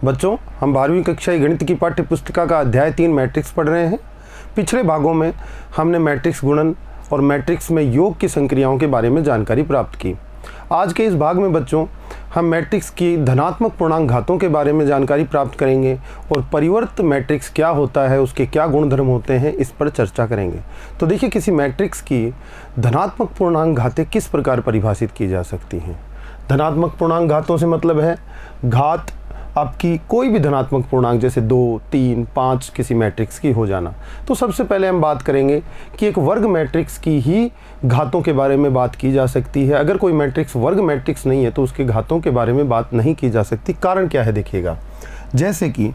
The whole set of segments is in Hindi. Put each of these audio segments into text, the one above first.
बच्चों, हम 12वीं कक्षा गणित की पाठ्य पुस्तिका का अध्याय 3 मैट्रिक्स पढ़ रहे हैं। पिछले भागों में हमने मैट्रिक्स गुणन और मैट्रिक्स में योग की संक्रियाओं के बारे में जानकारी प्राप्त की। आज के इस भाग में बच्चों हम मैट्रिक्स की धनात्मक पूर्णांक घातों के बारे में जानकारी प्राप्त करेंगे और परिवर्त मैट्रिक्स क्या होता है, उसके क्या गुणधर्म होते हैं, इस पर चर्चा करेंगे। तो देखिए, किसी मैट्रिक्स की धनात्मक पूर्णांक घातें किस प्रकार परिभाषित की जा सकती हैं। धनात्मक पूर्णांक घातों से मतलब है घात आपकी कोई भी धनात्मक पूर्णांक जैसे 2, 3, 5 किसी मैट्रिक्स की हो जाना। तो सबसे पहले हम बात करेंगे कि एक वर्ग मैट्रिक्स की ही घातों के बारे में बात की जा सकती है। अगर कोई मैट्रिक्स वर्ग मैट्रिक्स नहीं है तो उसके घातों के बारे में बात नहीं की जा सकती। कारण क्या है देखिएगा, जैसे कि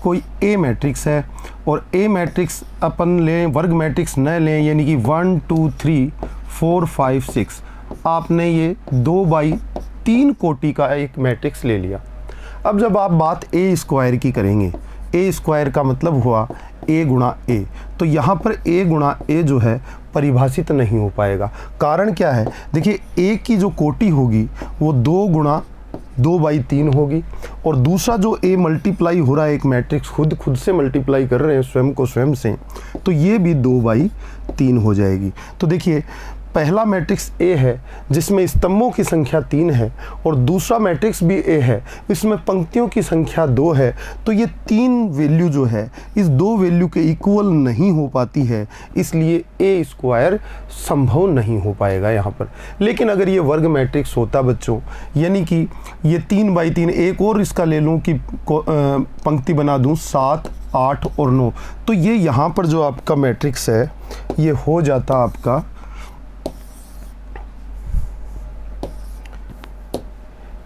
कोई ए मैट्रिक्स है और ए मैट्रिक्स अपन लें, वर्ग मैट्रिक्स न लें, यानी कि 1, 2, 3, 4, 5, 6, आपने ये 2/3 कोटि का एक मैट्रिक्स ले लिया। अब जब आप बात ए स्क्वायर की करेंगे, ए स्क्वायर का मतलब हुआ ए गुणा ए, तो यहाँ पर ए गुणा ए जो है परिभाषित नहीं हो पाएगा। कारण क्या है, देखिए ए की जो कोटि होगी वो 2 गुणा 2/3 होगी और दूसरा जो ए मल्टीप्लाई हो रहा है, एक मैट्रिक्स खुद से मल्टीप्लाई कर रहे हैं स्वयं को स्वयं से, तो ये भी 2/3 हो जाएगी। तो देखिए, पहला मैट्रिक्स ए है जिसमें स्तंभों की संख्या 3 है और दूसरा मैट्रिक्स भी ए है, इसमें पंक्तियों की संख्या 2 है। तो ये 3 वैल्यू जो है इस 2 वैल्यू के इक्वल नहीं हो पाती है, इसलिए ए स्क्वायर संभव नहीं हो पाएगा यहाँ पर। लेकिन अगर ये वर्ग मैट्रिक्स होता बच्चों, यानी कि ये 3/3, एक और इसका ले लूँ कि पंक्ति बना दूँ 7, 8 और 9, तो ये यहाँ पर जो आपका मैट्रिक्स है ये हो जाता आपका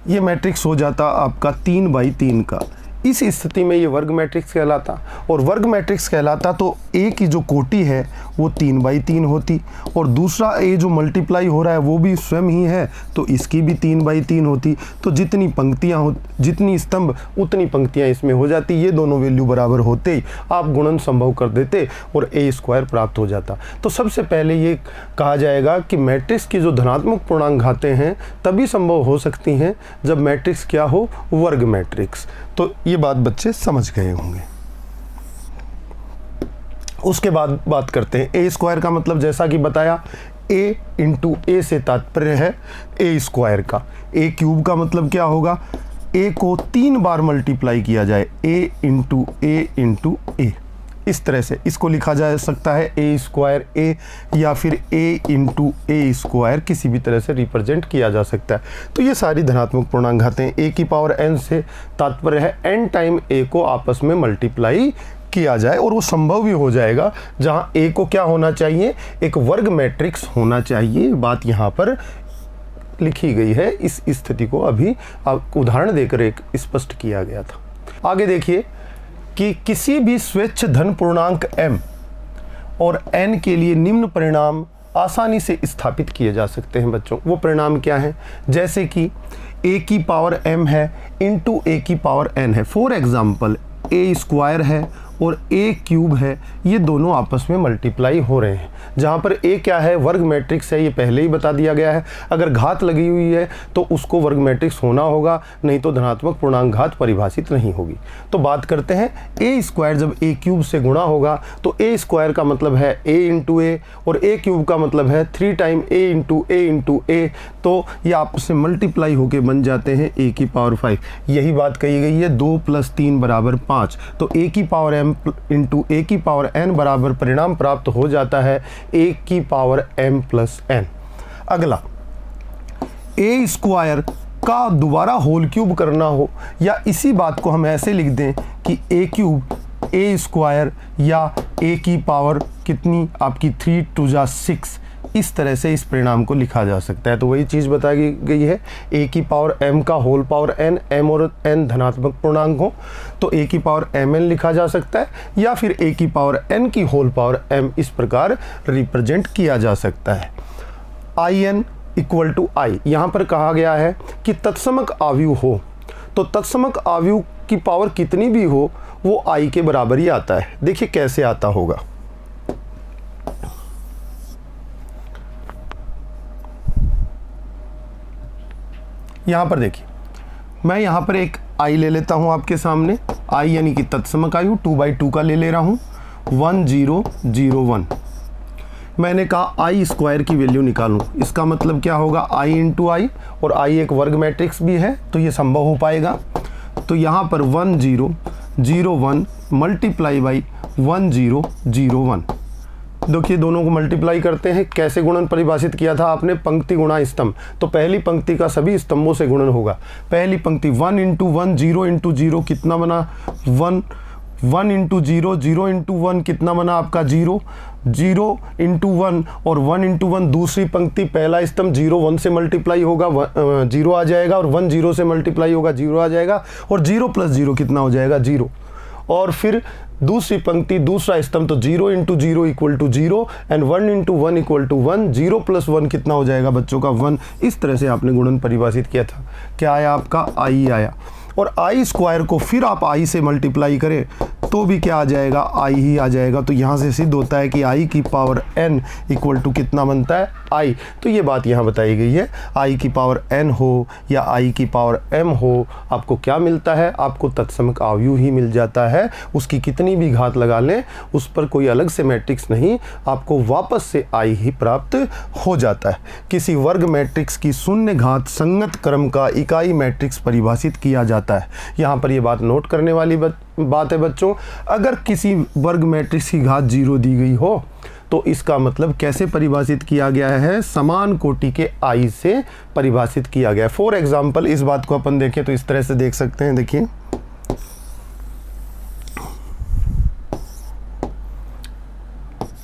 ये मैट्रिक्स हो जाता आपका 3/3 का। इस स्थिति में ये वर्ग मैट्रिक्स कहलाता, और वर्ग मैट्रिक्स कहलाता तो ए की जो कोटि है वो 3/3 होती और दूसरा ए जो मल्टीप्लाई हो रहा है वो भी स्वयं ही है, तो इसकी भी 3/3 होती। तो जितनी पंक्तियां हो, जितनी स्तंभ उतनी पंक्तियां इसमें हो जाती। ये दोनों वैल्यू बराबर होते ही आप गुणन संभव कर देते और ए स्क्वायर प्राप्त हो जाता। तो सबसे पहले ये कहा जाएगा कि मैट्रिक्स की जो धनात्मक पूर्णांक घातें हैं तभी संभव हो सकती हैं जब मैट्रिक्स क्या हो, वर्ग मैट्रिक्स। तो ये बात बच्चे समझ गए होंगे। उसके बाद बात करते हैं ए स्क्वायर का मतलब, जैसा कि बताया ए इंटू ए से तात्पर्य है ए स्क्वायर का। ए क्यूब का मतलब क्या होगा, ए को 3 बार मल्टीप्लाई किया जाए, ए इंटू ए। इस तरह से इसको लिखा जा सकता है ए स्क्वायर ए, या फिर ए इंटू ए स्क्वायर, किसी भी तरह से रिप्रेजेंट किया जा सकता है। तो ये सारी धनात्मक पूर्णांक घातें, ए की पावर n से तात्पर्य है n टाइम ए को आपस में मल्टीप्लाई किया जाए, और वो संभव भी हो जाएगा जहाँ ए को क्या होना चाहिए, एक वर्ग मैट्रिक्स होना चाहिए। बात यहाँ पर लिखी गई है, इस स्थिति को अभी उदाहरण देकर एक स्पष्ट किया गया था। आगे देखिए कि किसी भी स्वेच्छ धन पूर्णांक m और n के लिए निम्न परिणाम आसानी से स्थापित किए जा सकते हैं बच्चों। वो परिणाम क्या हैं, जैसे कि a की पावर m है इंटू a की पावर n है। फॉर एग्जाम्पल a स्क्वायर है और a क्यूब है, ये दोनों आपस में मल्टीप्लाई हो रहे हैं। जहाँ पर a क्या है, वर्ग मैट्रिक्स है, ये पहले ही बता दिया गया है। अगर घात लगी हुई है तो उसको वर्ग मैट्रिक्स होना होगा, नहीं तो धनात्मक पूर्णांक घात परिभाषित नहीं होगी। तो बात करते हैं a स्क्वायर जब a क्यूब से गुणा होगा तो a स्क्वायर का मतलब है a इंटू ए और a क्यूब का मतलब है 3 टाइम a इंटू a, तो ये आपस में मल्टीप्लाई होके बन जाते हैं a की पावर 5। यही बात कही गई है 2 + 3 = 5, तो a की पावर m इंटू a की पावर n बराबर परिणाम प्राप्त हो जाता है a की पावर m + n। अगला, a स्क्वायर का दोबारा होल क्यूब करना हो, या इसी बात को हम ऐसे लिख दें कि a क्यूब a स्क्वायर, या a की पावर कितनी आपकी 3 × 2 = 6, इस तरह से इस परिणाम को लिखा जा सकता है। तो वही चीज़ बताई गई है, a की पावर m का होल पावर n, m और n धनात्मक पूर्णांक हो तो a की पावर mn लिखा जा सकता है, या फिर a की पावर n की होल पावर m, इस प्रकार रिप्रेजेंट किया जा सकता है। in = I, यहाँ पर कहा गया है कि तत्समक आव्यूह हो, तो तत्समक आव्यूह की पावर कितनी भी हो वो I के बराबर ही आता है। देखिए कैसे आता होगा, यहाँ पर देखिए मैं यहाँ पर एक आई ले लेता हूँ आपके सामने, आई यानी कि तत्समक आयु 2/2 का ले रहा हूँ, 1001। मैंने कहा आई स्क्वायर की वैल्यू निकालूं, इसका मतलब क्या होगा आई इंटू आई, और आई एक वर्ग मैट्रिक्स भी है तो ये संभव हो पाएगा। तो यहाँ पर 1001 मल्टीप्लाई बाई 1001। देखिए दोनों को मल्टीप्लाई करते हैं। कैसे गुणन परिभाषित किया था आपने? पंक्ति गुणा स्तंभ। तो पहली पंक्ति का सभी स्तंभों से गुणन होगा। पहली पंक्ति 1 इंटू 1, 0 इंटू 0 कितना बना 1, 1 इंटू 0, 0 इंटू 1 कितना बना आपका 0, 0 इंटू 1 और 1 इंटू 1 दूसरी पंक्ति पहला स्तंभ 0 1 से मल्टीप्लाई होगा 0 आ जाएगा, और 1 0 से मल्टीप्लाई होगा 0 आ जाएगा, और 0 प्लस 0 कितना हो जाएगा 0। और फिर दूसरी पंक्ति दूसरा स्तंभ तो 0 into 0 equal to 0 and 1 into 1 equal to 1, 0 plus 1 कितना हो जाएगा बच्चों का 1। इस तरह से आपने गुणन परिभाषित किया था। क्या आया आपका? आई आया। और आई स्क्वायर को फिर आप आई से मल्टीप्लाई करें तो भी क्या आ जाएगा? आई ही आ जाएगा। तो यहाँ से सिद्ध होता है कि आई की पावर n इक्वल टू कितना बनता है? आई। तो ये बात यहाँ बताई गई है, आई की पावर n हो या आई की पावर m हो, आपको क्या मिलता है? आपको तत्समक आयु ही मिल जाता है। उसकी कितनी भी घात लगा लें, उस पर कोई अलग से मैट्रिक्स नहीं, आपको वापस से आई ही प्राप्त हो जाता है। किसी वर्ग मैट्रिक्स की शून्य घात संगत क्रम का इकाई मैट्रिक्स परिभाषित किया जाता है। यहाँ पर ये बात नोट करने वाली बात है बच्चों, अगर किसी वर्ग मैट्रिक्स की घात 0 दी गई हो तो इसका मतलब कैसे परिभाषित किया गया है? समान कोटि के आई से परिभाषित किया गया है। फॉर एग्जाम्पल इस बात को अपन देखें तो इस तरह से देख सकते हैं। देखिए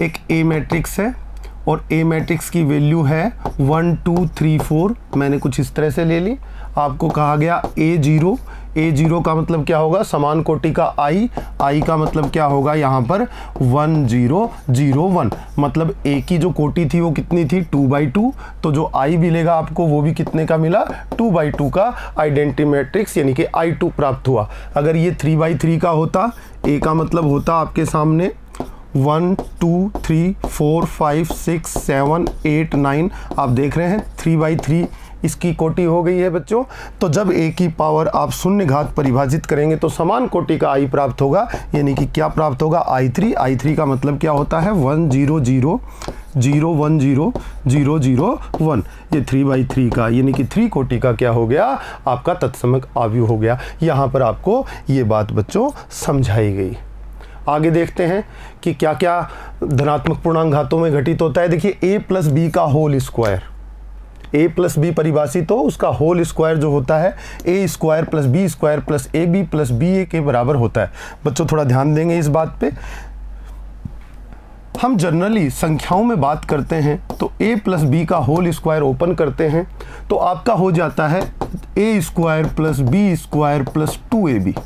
एक ए मैट्रिक्स है और ए मैट्रिक्स की वैल्यू है 1 2 3 4। मैंने कुछ इस तरह से ले ली। आपको कहा गया A0, A0 का मतलब क्या होगा? समान कोटि का आई, आई का मतलब क्या होगा यहाँ पर? 1001। मतलब ए की जो कोटि थी वो कितनी थी? 2/2। तो जो आई मिलेगा आपको वो भी कितने का मिला? 2/2 का आइडेंटिटी मैट्रिक्स यानी कि I2 प्राप्त हुआ। अगर ये 3/3 का होता, ए का मतलब होता आपके सामने 1 2 3 4 5 6 7 8 9। आप देख रहे हैं 3/3 इसकी कोटि हो गई है बच्चों। तो जब ए की पावर आप शून्य घात परिभाषित करेंगे तो समान कोटि का आई प्राप्त होगा, यानी कि क्या प्राप्त होगा? I3। I3 का मतलब क्या होता है? 1 0 0 0 1 0 0 0 1। ये 3/3 का यानी कि 3 कोटि का क्या हो गया? आपका तत्समक आयु हो गया। यहाँ पर आपको ये बात बच्चों समझाई गई। आगे देखते हैं कि क्या क्या धनात्मक पूर्णांक घातों में घटित होता है। देखिए a प्लस बी का whole square, a plus b परिभाषित हो उसका होल स्क्वायर जो होता है a square plus b square plus a b plus b a के बराबर होता है। बच्चों थोड़ा ध्यान देंगे इस बात पे। हम जनरली संख्याओं में बात करते हैं तो a प्लस बी का होल स्क्वायर ओपन करते हैं तो आपका हो जाता है a square plus b square plus 2ab।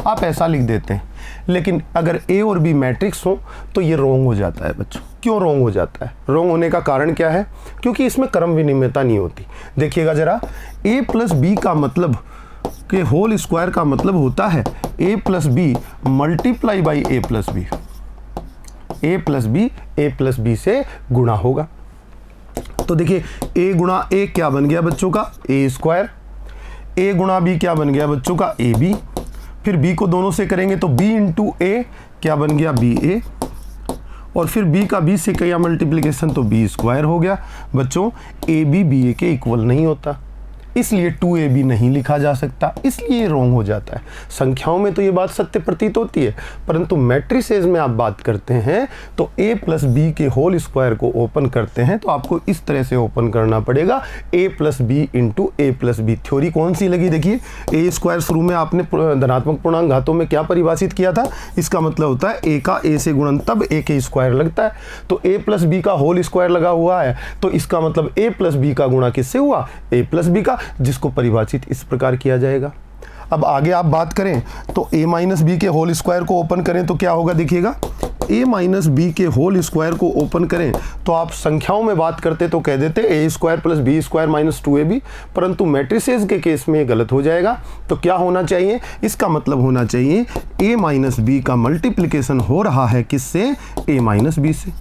आप ऐसा लिख देते हैं। लेकिन अगर ए और बी मैट्रिक्स हो तो ये रोंग हो जाता है बच्चों। क्यों रोंग हो जाता है? रोंग होने का कारण क्या है? क्योंकि इसमें क्रम विनिमयता नहीं होती। देखिएगा जरा, ए प्लस बी का मतलब के होल स्क्वायर का मतलब होता है a plus b multiply by a plus b. A plus b से गुणा होगा। तो देखिए ए गुणा ए क्या बन गया बच्चों का? ए स्क्वायर। ए गुणा बी क्या बन गया बच्चों का? A B. फिर b को दोनों से करेंगे तो b इंटू ए क्या बन गया? बी ए। और फिर b का b से किया मल्टीप्लिकेशन तो b स्क्वायर हो गया। बच्चों ए बी बी ए के इक्वल नहीं होता, इसलिए 2ab नहीं लिखा जा सकता, इसलिए रोंग हो जाता है। संख्याओं में तो ये बात सत्य प्रतीत होती है, परंतु मैट्रिसेस में आप बात करते हैं तो a प्लस बी के होल स्क्वायर को ओपन करते हैं तो आपको इस तरह से ओपन करना पड़ेगा a plus b into a plus b. Theory कौन सी लगी? देखिए a स्क्वायर शुरू में आपने धनात्मक पूर्णांक घातों में क्या परिभाषित किया था? इसका मतलब होता है a का a से गुणन तब a के स्क्वायर लगता है। तो a प्लस बी का होल स्क्वायर लगा हुआ है तो इसका मतलब a प्लस बी का गुणा किससे हुआ? a प्लस बी का, जिसको परिभाषित इस प्रकार किया जाएगा। अब आगे आप बात करें तो a माइनस बी के होल स्क्वायर को ओपन करें तो क्या होगा? देखिएगा a माइनस बी के होल स्क्वायर को ओपन करें तो आप संख्याओं में बात करते तो कह देते a square plus b square minus 2ab, परंतु मैट्रिसेस के केस में गलत हो जाएगा। तो क्या होना चाहिए? इसका मतलब होना चाहिए a माइनस बी का मल्टीप्लिकेशन हो रहा है किससे? a माइनस बी से।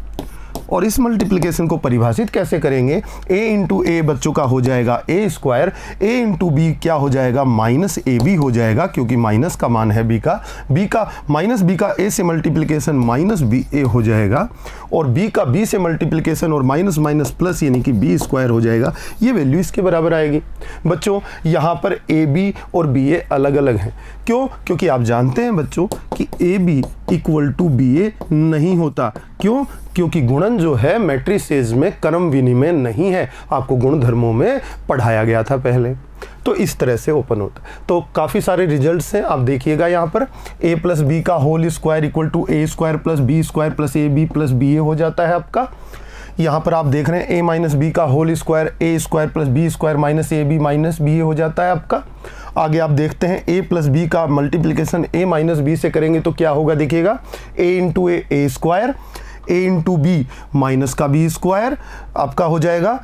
और इस मल्टीप्लिकेशन को परिभाषित कैसे करेंगे, a इंटू ए बच्चों का हो जाएगा a square, a into b क्या हो जाएगा माइनस ए बी हो जाएगा, क्योंकि माइनस का मान है b का माइनस b का a से मल्टीप्लिकेशन माइनस बी ए हो जाएगा, और b का b से मल्टीप्लिकेशन और माइनस माइनस प्लस यानी कि b स्क्वायर हो जाएगा। ये वैल्यू इसके बराबर आएगी। बच्चों यहाँ पर ए बी और बी ए अलग अलग हैं, क्यों? क्योंकि आप जानते हैं बच्चों कि a b equal to b a नहीं होता। क्यों? क्योंकि गुणन जो है मैट्रिसेस में क्रम विनिमय नहीं है, आपको गुण धर्मों में पढ़ाया गया था पहले। तो इस तरह से ओपन होता है। तो काफ़ी सारे रिजल्ट्स हैं, आप देखिएगा यहाँ पर a प्लस बी का whole square equal to a square plus b square plus a b plus b a हो जाता है आपका। यहाँ पर आप देख रहे हैं a माइनस बी का whole square a square plus b square minus a b minus b a हो जाता है आपका। आगे आप देखते हैं a प्लस बी का मल्टीप्लिकेशन a माइनस बी से करेंगे तो क्या होगा, देखिएगा a into a square, a into b minus का बी स्क्वायर आपका हो जाएगा,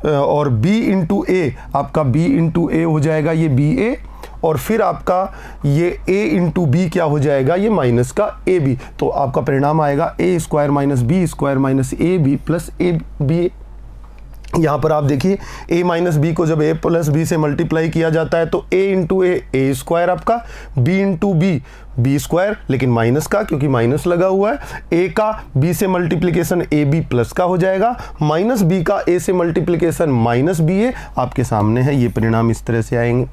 और b इंटू ए आपका b इंटू ए हो जाएगा ये बी ए, और फिर आपका ये a इंटू बी क्या हो जाएगा, ये माइनस का ए बी। तो आपका परिणाम आएगा a square minus b square minus a b plus a b. यहाँ पर आप देखिए a माइनस बी को जब a प्लस बी से मल्टीप्लाई किया जाता है तो a इंटू ए स्क्वायर आपका, b इंटू बी स्क्वायर, लेकिन माइनस का क्योंकि माइनस लगा हुआ है, a का b से मल्टीप्लिकेशन ए बी प्लस का हो जाएगा, माइनस b का a से मल्टीप्लिकेशन माइनस बी ए आपके सामने है। ये परिणाम इस तरह से आएंगे।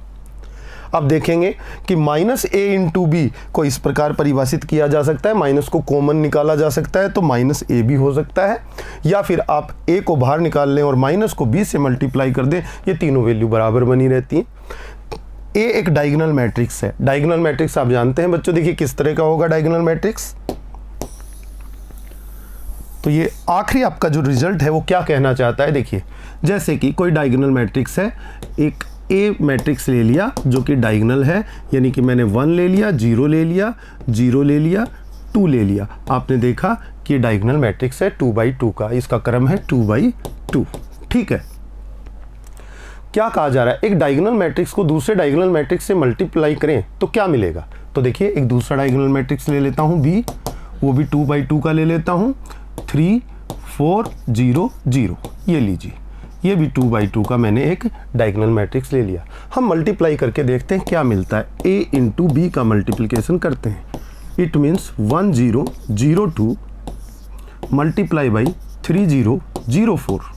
अब देखेंगे कि माइनस ए इंटू बी को इस प्रकार परिभाषित किया जा सकता है, माइनस को कॉमन निकाला जा सकता है तो माइनस ए भी हो सकता है, या फिर आप ए को बाहर निकाल लें और माइनस को बी से मल्टीप्लाई कर दें, ये तीनों वैल्यू बराबर बनी रहती हैं। ए एक डायगोनल मैट्रिक्स है। डायगोनल मैट्रिक्स आप जानते हैं बच्चों, देखिए किस तरह का होगा डायगोनल मैट्रिक्स। तो ये आखिरी आपका जो रिजल्ट है वो क्या कहना चाहता है, देखिए जैसे कि कोई डायगोनल मैट्रिक्स है, एक ए मैट्रिक्स ले लिया जो कि डायगोनल है, यानी कि मैंने 1 ले लिया, 0 ले लिया, 0 ले लिया, 2 ले लिया। आपने देखा कि ये डायगोनल मैट्रिक्स है 2×2 का, इसका क्रम है 2×2। ठीक है, क्या कहा जा रहा है, एक डायगोनल मैट्रिक्स को दूसरे डायगोनल मैट्रिक्स से मल्टीप्लाई करें तो क्या मिलेगा। तो देखिए एक दूसरा डायगोनल मैट्रिक्स ले लेता हूँ बी, वो भी 2×2 का ले लेता हूँ, 3 4 0 0, ये लीजिए, ये भी 2×2 का मैंने एक डायगोनल मैट्रिक्स ले लिया। हम मल्टीप्लाई करके देखते हैं क्या मिलता है। a इंटू बी का मल्टीप्लिकेशन करते हैं, इट मीन्स 1 0 0 2 मल्टीप्लाई बाई 3 0 0 4।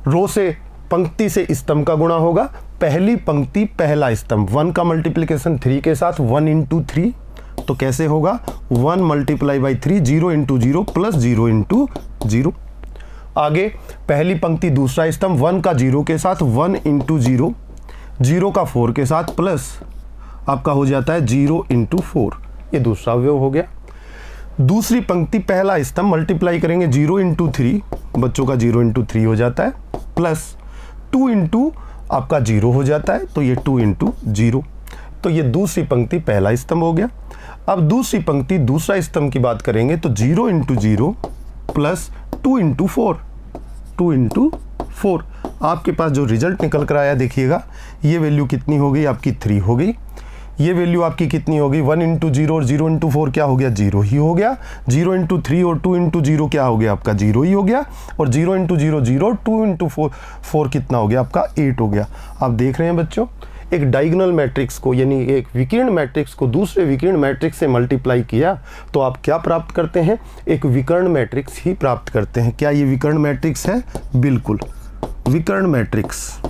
रो से पंक्ति से स्तंभ का गुणा होगा, पहली पंक्ति पहला स्तंभ, 1 का मल्टीप्लिकेशन 3 के साथ 1 इंटू 3, तो कैसे होगा 1 multiply by 3, 0 into 0 plus 0 into 0। आगे पहली पंक्ति दूसरा स्तंभ, 1 का 0 के साथ 1 इंटू 0, 0 का 4 के साथ प्लस आपका हो जाता है 0 इंटू 4, ये दूसरा अवयव हो गया। दूसरी पंक्ति पहला स्तंभ मल्टीप्लाई करेंगे 0 इंटू 3, बच्चों का 0 इंटू 3 हो जाता है, प्लस 2 इंटू आपका 0 हो जाता है, तो ये 2 इंटू 0, तो ये दूसरी पंक्ति पहला स्तंभ हो गया। अब दूसरी पंक्ति दूसरा स्तंभ की बात करेंगे तो 0 इंटू 0 प्लस 2 इंटू 4, 2 इंटू 4, आपके पास जो रिजल्ट निकल कर आया देखिएगा, ये वैल्यू कितनी हो गई आपकी 3 हो गई। ये वैल्यू आपकी कितनी हो गई 1 इंटू 0 और 0 इंटू 4 क्या हो गया 0 ही हो गया। 0 इंटू 3 और 2 इंटू 0 क्या हो गया आपका 0 ही हो गया, और 0 इंटू 0 0, 2 इंटू 4 कितना हो गया आपका 8 हो गया। आप देख रहे हैं बच्चों, एक डायगोनल मैट्रिक्स को यानी एक विकर्ण मैट्रिक्स को दूसरे विकर्ण मैट्रिक्स से मल्टीप्लाई किया तो आप क्या प्राप्त करते हैं, एक विकर्ण मैट्रिक्स ही प्राप्त करते हैं। क्या ये विकर्ण मैट्रिक्स है, बिल्कुल विकर्ण मैट्रिक्स।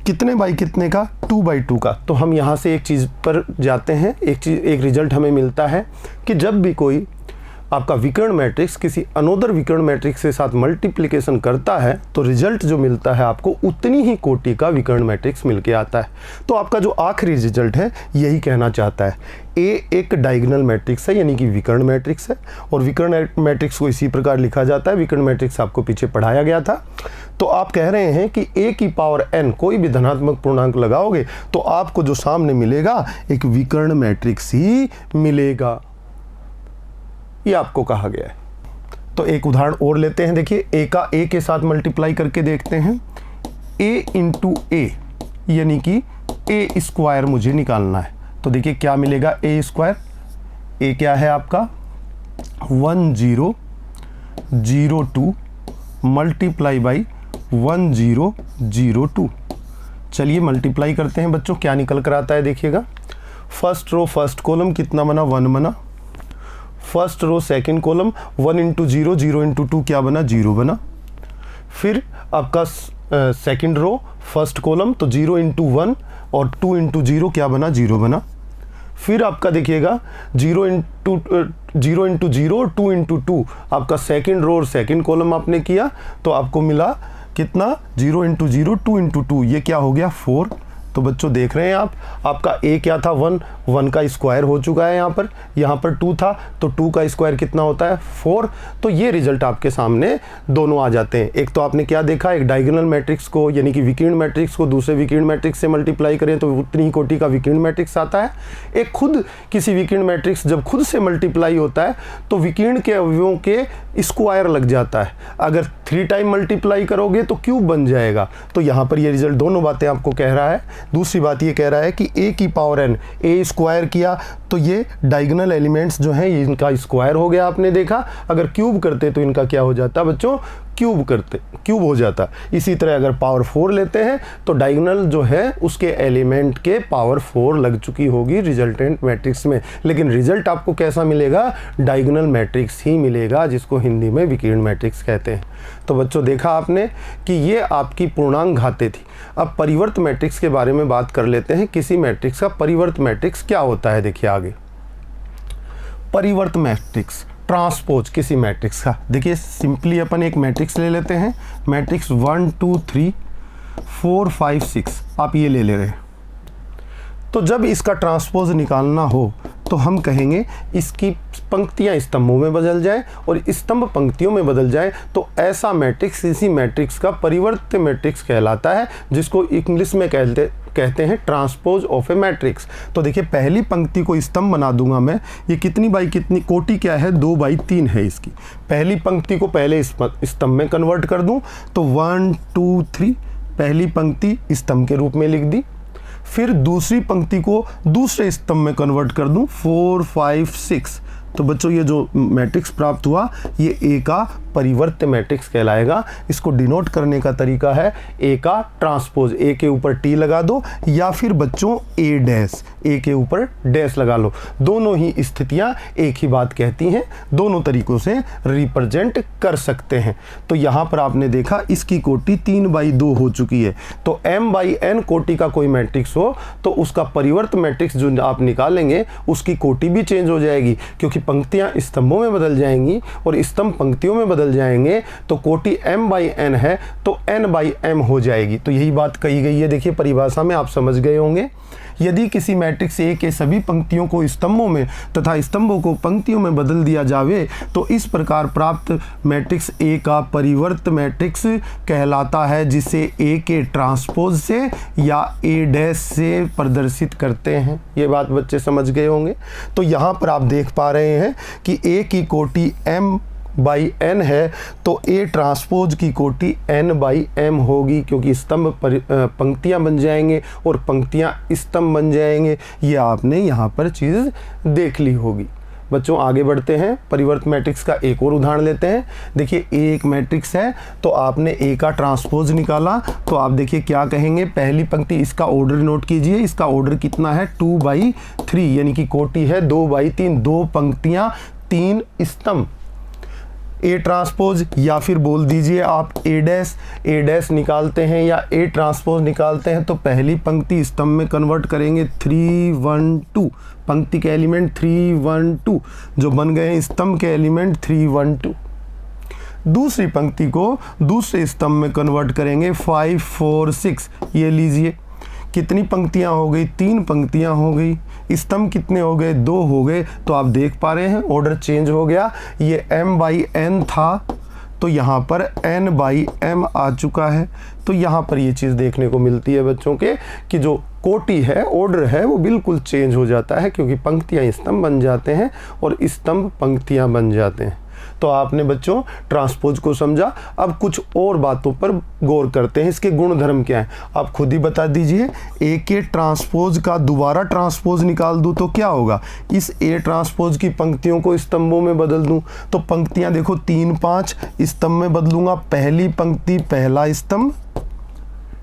कितने बाई कितने का 2×2 का। तो हम यहाँ से एक चीज़ पर जाते हैं, एक रिजल्ट हमें मिलता है कि जब भी कोई आपका विकर्ण मैट्रिक्स किसी अनोदर विकर्ण मैट्रिक्स के साथ मल्टीप्लिकेशन करता है तो रिजल्ट जो मिलता है आपको उतनी ही कोटि का विकर्ण मैट्रिक्स मिलके आता है। तो आपका जो आखिरी रिजल्ट है यही कहना चाहता है, ए एक डायगोनल मैट्रिक्स है यानी कि विकर्ण मैट्रिक्स है, और विकर्ण मैट्रिक्स को इसी प्रकार लिखा जाता है। विकर्ण मैट्रिक्स आपको पीछे पढ़ाया गया था। तो आप कह रहे हैं कि a की पावर n कोई भी धनात्मक पूर्णांक लगाओगे तो आपको जो सामने मिलेगा एक विकर्ण मैट्रिक्स ही मिलेगा, ये आपको कहा गया है। तो एक उदाहरण और लेते हैं, देखिए a का a के साथ मल्टीप्लाई करके देखते हैं। a इंटू ए यानी कि a स्क्वायर मुझे निकालना है, तो देखिए क्या मिलेगा a स्क्वायर, ए क्या है आपका 1002 मल्टीप्लाई बाई 1002। चलिए मल्टीप्लाई करते हैं बच्चों, क्या निकल कर आता है देखिएगा। फर्स्ट रो फर्स्ट कॉलम कितना बना 1 बना, first row second column 1 into 0 0 into 2 क्या बना 0 बना। फिर आपका सेकंड रो फर्स्ट कॉलम तो 0 इंटू 1 और 2 इंटू 0 क्या बना 0 बना। फिर आपका देखिएगा 0 इंटू 0 और 2 इंटू 2 आपका सेकंड रो और सेकंड कॉलम आपने किया तो आपको मिला कितना 0 इंटू 0 2 इंटू 2 ये क्या हो गया 4। तो बच्चों देख रहे हैं आप, आपका ए क्या था 1 का स्क्वायर हो चुका है, यहाँ पर 2 था तो 2 का स्क्वायर कितना होता है 4। तो ये रिजल्ट आपके सामने दोनों आ जाते हैं। एक तो आपने क्या देखा, एक डायगोनल मैट्रिक्स को यानी कि विकीर्ण मैट्रिक्स को दूसरे विकीर्ण मैट्रिक्स से मल्टीप्लाई करें तो उतनी ही कोटि का विकीर्ण मैट्रिक्स आता है। एक खुद किसी विकीर्ण मैट्रिक्स जब खुद से मल्टीप्लाई होता है तो विकीर्ण के अवयवों के स्क्वायर लग जाता है। अगर 3 टाइम मल्टीप्लाई करोगे तो क्यूब बन जाएगा। तो यहाँ पर ये रिजल्ट दोनों बातें आपको कह रहा है। दूसरी बात ये कह रहा है कि a की पावर n a स्क्वायर किया तो ये डायगोनल एलिमेंट्स जो हैं इनका स्क्वायर हो गया, आपने देखा। अगर क्यूब करते तो इनका क्या हो जाता बच्चों क्यूब हो जाता। इसी तरह अगर पावर 4 लेते हैं तो डायगोनल जो है उसके एलिमेंट के पावर 4 लग चुकी होगी रिजल्टेंट मैट्रिक्स में। लेकिन रिजल्ट आपको कैसा मिलेगा, डायगोनल मैट्रिक्स ही मिलेगा, जिसको हिंदी में विकीर्ण मैट्रिक्स कहते हैं। तो बच्चों देखा आपने कि ये आपकी पूर्णांक घातें थी। अब परिवर्त मैट्रिक्स के बारे में बात कर लेते हैं। किसी मैट्रिक्स का परिवर्त मैट्रिक्स क्या होता है देखिए आगे। परिवर्त मैट्रिक्स ट्रांसपोज किसी मैट्रिक्स का, देखिए सिंपली अपन एक मैट्रिक्स ले लेते हैं, मैट्रिक्स 1 2 3 4 5 6 आप ये ले रहे हैं। तो जब इसका ट्रांसपोज निकालना हो तो हम कहेंगे इसकी पंक्तियां स्तंभों में बदल जाए और स्तंभ पंक्तियों में बदल जाए तो ऐसा मैट्रिक्स इसी मैट्रिक्स का परिवर्त मैट्रिक्स कहलाता है, जिसको इंग्लिश में कहते हैं ट्रांसपोज ऑफ ए मैट्रिक्स। तो देखिए पहली पंक्ति को स्तंभ बना दूंगा मैं, ये कितनी बाई कितनी, कोटि क्या है 2/3 है इसकी। पहली पंक्ति को पहले स्तंभ में कन्वर्ट कर दूं तो 1 2 3 पहली पंक्ति स्तंभ के रूप में लिख दी। फिर दूसरी पंक्ति को दूसरे स्तंभ में कन्वर्ट कर दूं 4 5 6। तो बच्चों ये जो मैट्रिक्स प्राप्त हुआ ये ए का परिवर्त मैट्रिक्स कहलाएगा। इसको डिनोट करने का तरीका है ए का ट्रांसपोज, ए के ऊपर टी लगा दो या फिर बच्चों ए डैश, ए के ऊपर डैश लगा लो। दोनों ही स्थितियां एक ही बात कहती हैं, दोनों तरीकों से रिप्रेजेंट कर सकते हैं। तो यहाँ पर आपने देखा इसकी कोटि 3/2 हो चुकी है। तो m/n कोटि का कोई मैट्रिक्स हो तो उसका परिवर्त मैट्रिक्स जो आप निकालेंगे उसकी कोटि भी चेंज हो जाएगी, क्योंकि पंक्तियां स्तंभों में बदल जाएंगी और स्तंभ पंक्तियों में बदल जाएंगे। तो कोटि m/n है तो n/m हो जाएगी। तो यही बात कही गई है, देखिए परिभाषा में आप समझ गए होंगे। यदि किसी मैट्रिक्स ए के सभी पंक्तियों को स्तंभों में तथा स्तंभों को पंक्तियों में बदल दिया जावे तो इस प्रकार प्राप्त मैट्रिक्स ए का परिवर्त मैट्रिक्स कहलाता है, जिसे ए के ट्रांसपोज से या ए डैश से प्रदर्शित करते हैं। ये बात बच्चे समझ गए होंगे। तो यहाँ पर आप देख पा रहे हैं कि ए की कोटि m/n है तो ए ट्रांसपोज की कोटि n/m होगी, क्योंकि स्तंभ पंक्तियां बन जाएंगे और पंक्तियां स्तंभ बन जाएंगे। ये आपने यहाँ पर चीज़ देख ली होगी। बच्चों आगे बढ़ते हैं, परिवर्त मैट्रिक्स का एक और उदाहरण लेते हैं। देखिए ए एक मैट्रिक्स है तो आपने ए का ट्रांसपोज निकाला तो आप देखिए क्या कहेंगे, पहली पंक्ति इसका ऑर्डर नोट कीजिए, इसका ऑर्डर कितना है 2/3 यानी कि कोटि है 2/3, 2 पंक्तियां 3 स्तंभ। ए ट्रांसपोज या फिर बोल दीजिए आप ए डैश निकालते हैं या ए ट्रांसपोज निकालते हैं तो पहली पंक्ति स्तंभ में कन्वर्ट करेंगे 3 1 2, पंक्ति के एलिमेंट 3 1 2 जो बन गए हैं स्तंभ के एलिमेंट 3 1 2। दूसरी पंक्ति को दूसरे स्तंभ में कन्वर्ट करेंगे 5 4 6। ये लीजिए कितनी पंक्तियां हो गई, 3 पंक्तियां हो गई। स्तंभ कितने हो गए, 2 हो गए। तो आप देख पा रहे हैं ऑर्डर चेंज हो गया। ये m/n था तो यहाँ पर n/m आ चुका है। तो यहाँ पर ये चीज़ देखने को मिलती है बच्चों के कि जो कोटि है, ऑर्डर है, वो बिल्कुल चेंज हो जाता है, क्योंकि पंक्तियाँ स्तंभ बन जाते हैं और स्तंभ पंक्तियाँ बन जाते हैं। तो आपने बच्चों ट्रांसपोज को समझा। अब कुछ और बातों पर गौर करते हैं, इसके गुणधर्म क्या है आप खुद ही बता दीजिए। ए के ट्रांसपोज का दोबारा ट्रांसपोज निकाल दूं तो क्या होगा, इस ए ट्रांसपोज की पंक्तियों को स्तंभों में बदल दूं तो पंक्तियां देखो 3 5 स्तंभ में बदलूंगा। पहली पंक्ति पहला स्तंभ,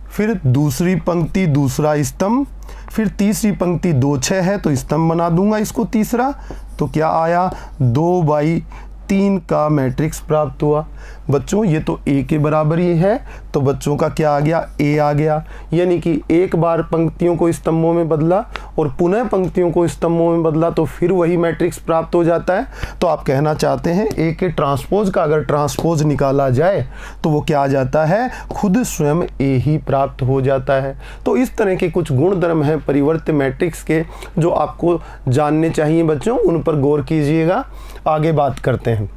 फिर दूसरी पंक्ति दूसरा स्तंभ, फिर तीसरी पंक्ति 2 6 है तो स्तंभ बना दूंगा इसको तीसरा। तो क्या आया 2/3 का मैट्रिक्स प्राप्त हुआ। बच्चों ये तो ए के बराबर ही है, तो बच्चों का क्या आ गया, ए आ गया। यानी कि एक बार पंक्तियों को स्तंभों में बदला और पुनः पंक्तियों को स्तंभों में बदला तो फिर वही मैट्रिक्स प्राप्त हो जाता है। तो आप कहना चाहते हैं ए के ट्रांसपोज का अगर ट्रांसपोज निकाला जाए तो वो क्या आ जाता है, खुद स्वयं ए ही प्राप्त हो जाता है। तो इस तरह के कुछ गुणधर्म हैं परिवर्त्य मैट्रिक्स के जो आपको जानने चाहिए बच्चों, उन पर गौर कीजिएगा। आगे बात करते हैं,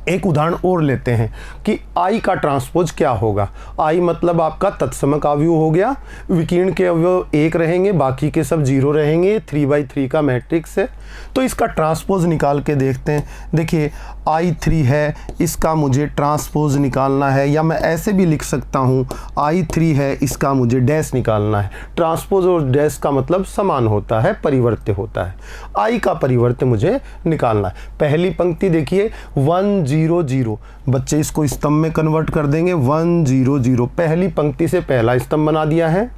एक उदाहरण और लेते हैं कि आई का ट्रांसपोज क्या होगा। आई मतलब आपका तत्समक अवयव हो गया, विकीर्ण के अवयव 1 रहेंगे, बाकी के सब 0 रहेंगे। 3/3 का मैट्रिक्स है, तो इसका ट्रांसपोज निकाल के देखते हैं। देखिए I3 है, इसका मुझे ट्रांसपोज निकालना है, या मैं ऐसे भी लिख सकता हूँ I3 है, इसका मुझे डैश निकालना है। ट्रांसपोज और डैश का मतलब समान होता है, परिवर्त्य होता है। आई का परिवर्त्य मुझे निकालना है। पहली पंक्ति देखिए 1 0 0, बच्चे इसको स्तंभ में कन्वर्ट कर देंगे। 1 0 0 पहली पंक्ति से पहला स्तंभ बना दिया है।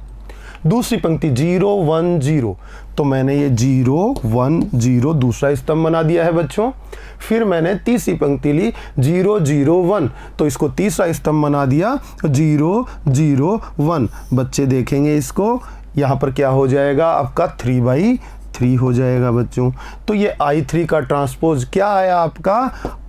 दूसरी पंक्ति 0 1 0, तो मैंने ये 0 1 0 दूसरा स्तंभ बना दिया है बच्चों। फिर मैंने तीसरी पंक्ति ली 0 0 1, तो इसको तीसरा स्तंभ बना दिया 0 0 1। बच्चे देखेंगे इसको, यहाँ पर क्या हो जाएगा आपका 3/3 हो जाएगा बच्चों। तो ये I3 का ट्रांसपोज क्या आया आपका,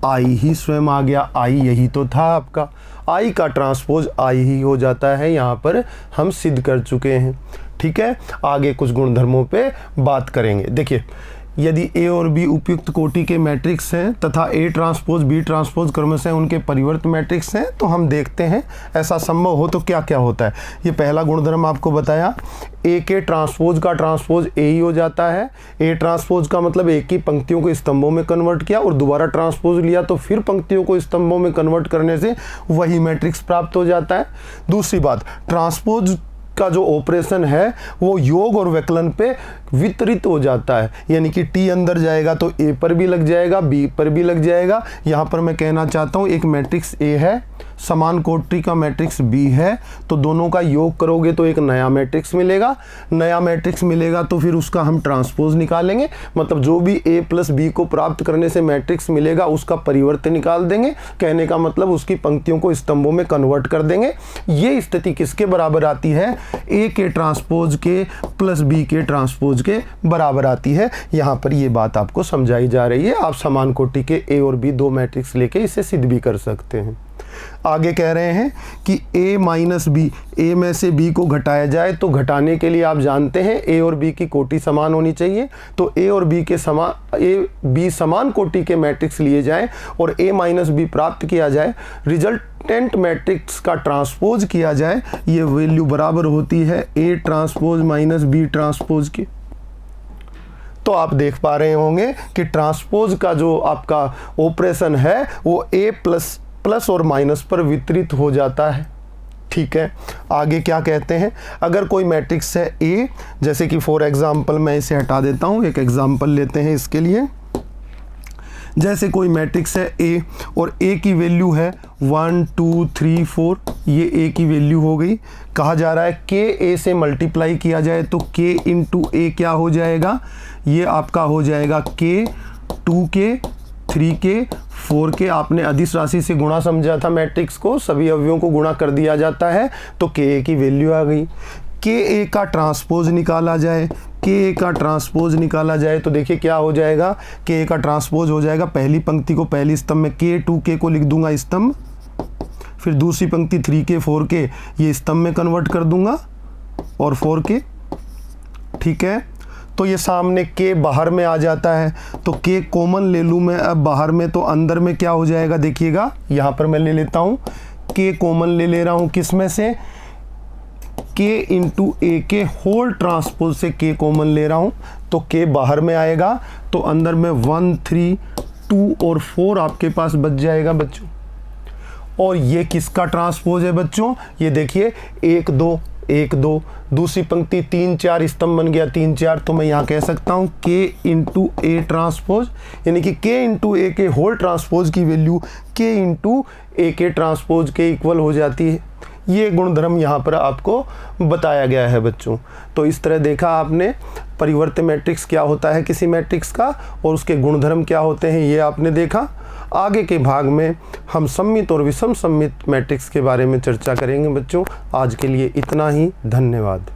आई ही स्वयं आ गया। आई यही तो था आपका, आई का ट्रांसपोज आई ही हो जाता है, यहाँ पर हम सिद्ध कर चुके हैं। ठीक है, आगे कुछ गुणधर्मों पे बात करेंगे। देखिए यदि ए और बी उपयुक्त कोटि के मैट्रिक्स हैं तथा ए ट्रांसपोज बी ट्रांसपोज क्रमशः उनके परिवर्त मैट्रिक्स हैं, तो हम देखते हैं ऐसा संभव हो तो क्या क्या होता है। ये पहला गुणधर्म आपको बताया, ए के ट्रांसपोज का ट्रांसपोज ए ही हो जाता है। ए ट्रांसपोज का मतलब एक ही पंक्तियों को स्तंभों में कन्वर्ट किया और दोबारा ट्रांसपोज लिया तो फिर पंक्तियों को स्तंभों में कन्वर्ट करने से वही मैट्रिक्स प्राप्त हो जाता है। दूसरी बात, ट्रांसपोज का जो ऑपरेशन है वो योग और व्यकलन पे वितरित हो जाता है, यानी कि टी अंदर जाएगा तो ए पर भी लग जाएगा, बी पर भी लग जाएगा। यहाँ पर मैं कहना चाहता हूँ एक मैट्रिक्स ए है, समान कोटि का मैट्रिक्स बी है, तो दोनों का योग करोगे तो एक नया मैट्रिक्स मिलेगा। नया मैट्रिक्स मिलेगा तो फिर उसका हम ट्रांसपोज निकालेंगे, मतलब जो भी ए प्लस बी को प्राप्त करने से मैट्रिक्स मिलेगा उसका परिवर्तन निकाल देंगे। कहने का मतलब उसकी पंक्तियों को स्तंभों में कन्वर्ट कर देंगे। ये स्थिति किसके बराबर आती है, ए के ट्रांसपोज के प्लस बी के ट्रांसपोज के बराबर आती है। यहाँ पर ये बात आपको समझाई जा रही है। आप समान कोटि के ए और बी दो मैट्रिक्स लेके इसे सिद्ध भी कर सकते हैं। आगे कह रहे हैं कि a माइनस बी, ए में से b को घटाया जाए तो घटाने के लिए आप जानते हैं a और b की कोटि समान होनी चाहिए। तो a और b के समान b समान कोटि के मैट्रिक्स लिए जाएं और a माइनस बी प्राप्त किया जाए, रिजल्टेंट मैट्रिक्स का ट्रांसपोज किया जाए, ये वैल्यू बराबर होती है a transpose minus b transpose की। तो आप देख पा रहे होंगे कि ट्रांसपोज का जो आपका ऑपरेशन है वो a प्लस और माइनस पर वितरित हो जाता है। ठीक है, आगे क्या कहते हैं, अगर कोई मैट्रिक्स है A, जैसे कि फॉर एग्जांपल मैं इसे हटा देता हूँ, एक एग्जांपल लेते हैं इसके लिए। जैसे कोई मैट्रिक्स है A और A की वैल्यू है 1 2 3 4, ये A की वैल्यू हो गई। कहा जा रहा है K A से मल्टीप्लाई किया जाए तो K इंटू A क्या हो जाएगा, ये आपका हो जाएगा K 2K 3K 4K। आपने अदिश राशि से गुणा समझा था मैट्रिक्स को, सभी अवयवों को गुणा कर दिया जाता है तो Ka की वैल्यू आ गई। Ka का ट्रांसपोज निकाला जाए, Ka का ट्रांसपोज निकाला जाए तो देखिए क्या हो जाएगा, Ka का ट्रांसपोज हो जाएगा, पहली पंक्ति को पहली स्तंभ में K 2K को लिख दूंगा स्तंभ, फिर दूसरी पंक्ति 3K 4K ये स्तंभ में कन्वर्ट कर दूंगा और 4K। ठीक है, तो ये सामने K बाहर में आ जाता है तो K कॉमन ले लूँ मैं अब बाहर में, तो अंदर में क्या हो जाएगा, देखिएगा यहाँ पर मैं ले लेता हूँ K कॉमन ले ले रहा हूँ, किस में से, K इंटू A के होल ट्रांसपोज से K कॉमन ले रहा हूँ तो K बाहर में आएगा, तो अंदर में 1 3 2 और 4 आपके पास बच जाएगा बच्चों। और ये किसका ट्रांसपोज है बच्चों, ये देखिए 1 2 1 2, दूसरी पंक्ति 3 4 स्तंभ बन गया 3 4, तो मैं यहाँ कह सकता हूँ k इंटू ए ट्रांसपोज, यानी कि k इंटू ए के होल ट्रांसपोज की वैल्यू k इंटू ए के ट्रांसपोज के इक्वल हो जाती है। ये गुणधर्म यहाँ पर आपको बताया गया है बच्चों। तो इस तरह देखा आपने परिवर्त्य मैट्रिक्स क्या होता है किसी मैट्रिक्स का और उसके गुणधर्म क्या होते हैं, ये आपने देखा। आगे के भाग में हम सममित और विषम सममित मैट्रिक्स के बारे में चर्चा करेंगे बच्चों। आज के लिए इतना ही, धन्यवाद।